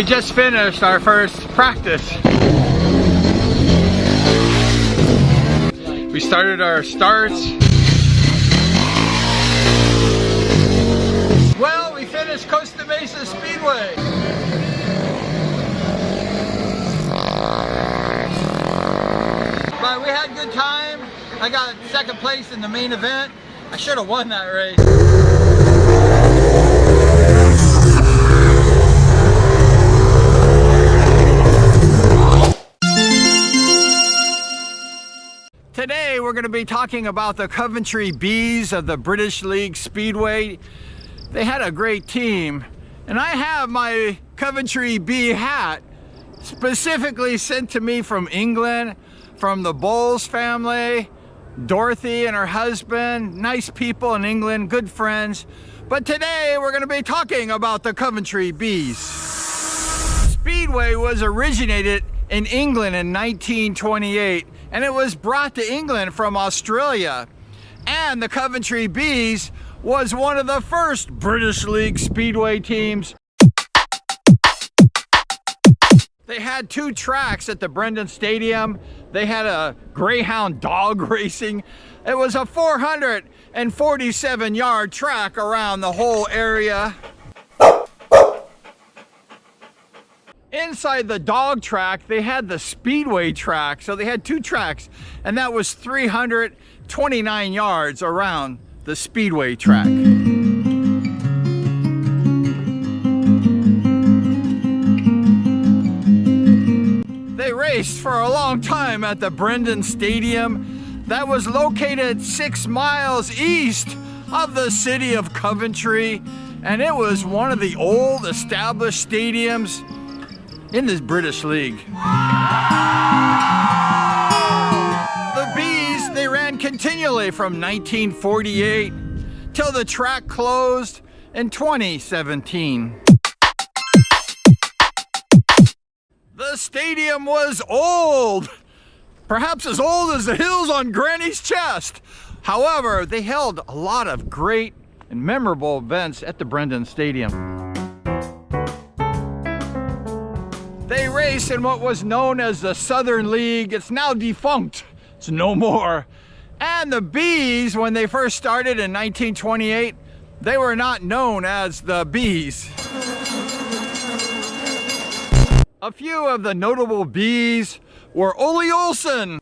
just finished our first practice. We started our starts. Well, we finished Costa Mesa Speedway. But we had a good time. I got second place in the main event. I should have won that race. Today we're going to be talking about the Coventry Bees of the British League Speedway. They had a great team, and I have my Coventry Bee hat specifically sent to me from England, from the Bowles family, Dorothy and her husband, nice people in England, good friends. But today we're going to be talking about the Coventry Bees. Speedway was originated in England in 1928, and it was brought to England from Australia. And the Coventry Bees was one of the first British League Speedway teams. They had two tracks at the Brendan Stadium. They had a greyhound dog racing. It was a 447-yard track around the whole area. Inside the dog track, they had the Speedway track. So they had two tracks, and that was 329 yards around the Speedway track. They raced for a long time at the Brendan Stadium that was located 6 miles east of the city of Coventry, and it was one of the old established stadiums in this British League. The Bees, they ran continually from 1948 till the track closed in 2017. The stadium was old, perhaps as old as the hills on Granny's chest. However, they held a lot of great and memorable events at the Brendan Stadium. They raced in what was known as the Southern League. It's now defunct. It's no more. And the Bees, when they first started in 1928, they were not known as the Bees. A few of the notable Bees were Ole Olsen,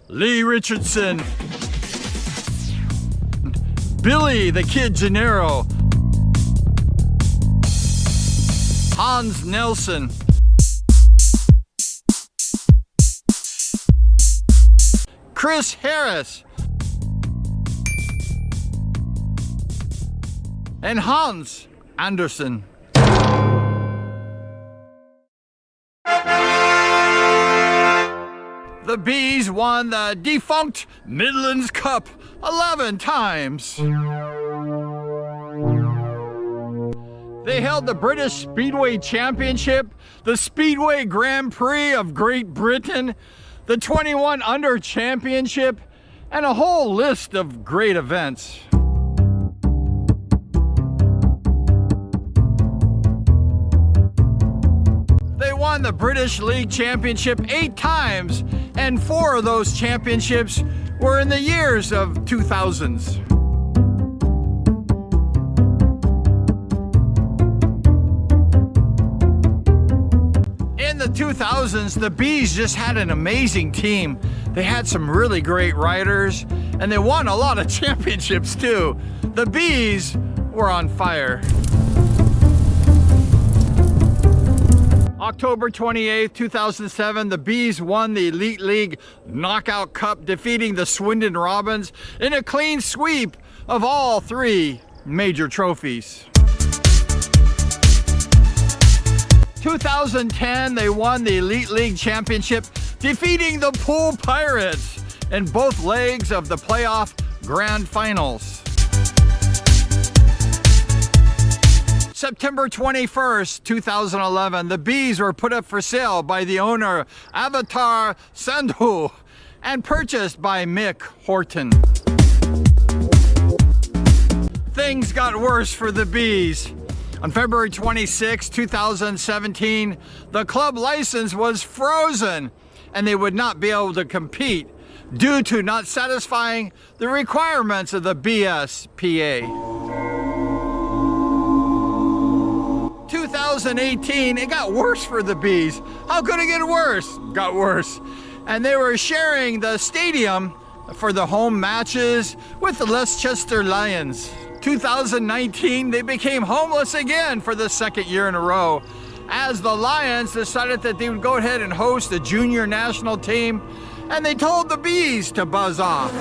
Lee Richardson, Billy the Kid Gennaro, Hans Nelson, Chris Harris, and Hans Andersen. The Bees won the defunct Midlands Cup 11 times. They held the British Speedway Championship, the Speedway Grand Prix of Great Britain, the 21 Under Championship, and a whole list of great events. They won the British League Championship 8 times, and 4 of those championships were in the years of 2000s. In the 2000s, the Bees just had an amazing team. They had some really great riders, and they won a lot of championships too. The Bees were on fire. October 28, 2007, the Bees won the Elite League Knockout Cup, defeating the Swindon Robins in a clean sweep of all 3 major trophies. 2010, they won the Elite League Championship, defeating the Pool Pirates in both legs of the playoff grand finals. September 21st, 2011, the Bees were put up for sale by the owner, Avatar Sandhu, and purchased by Mick Horton. Things got worse for the Bees. On February 26, 2017, the club license was frozen and they would not be able to compete due to not satisfying the requirements of the BSPA. 2018, it got worse for the Bees. How could it get worse? Got worse. And they were sharing the stadium for the home matches with the Leicester Lions. 2019, they became homeless again for the second year in a row, as the Lions decided that they would go ahead and host the junior national team, and they told the Bees to buzz off.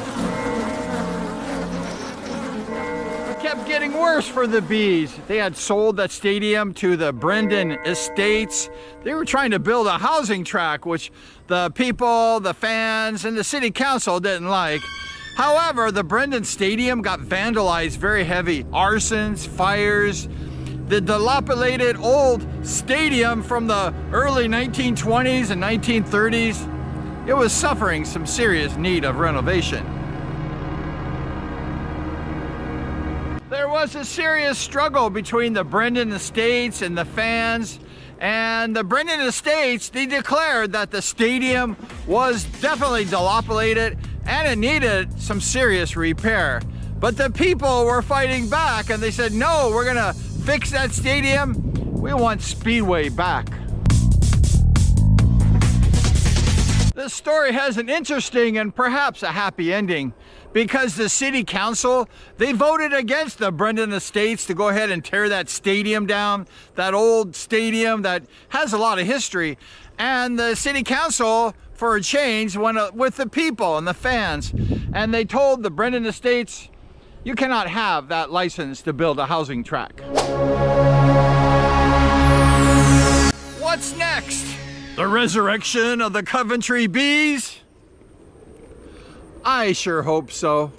It kept getting worse for the Bees. They had sold that stadium to the Brendan Estates. They were trying to build a housing track, which the people, the fans, and the city council didn't like. However, the Brendan Stadium got vandalized very heavy. Arsons, fires. The dilapidated old stadium from the early 1920s and 1930s, it was suffering some serious need of renovation. There was a serious struggle between the Brendan Estates and the fans. And the Brendan Estates, they declared that the stadium was definitely dilapidated and it needed some serious repair. But the people were fighting back and they said, no, we're gonna fix that stadium. We want Speedway back. This story has an interesting and perhaps a happy ending, because the city council, they voted against the Brendan Estates to go ahead and tear that stadium down, that old stadium that has a lot of history. And the city council, for a change, went with the people and the fans. And they told the Brendan Estates, you cannot have that license to build a housing track. What's next? The resurrection of the Coventry Bees? I sure hope so.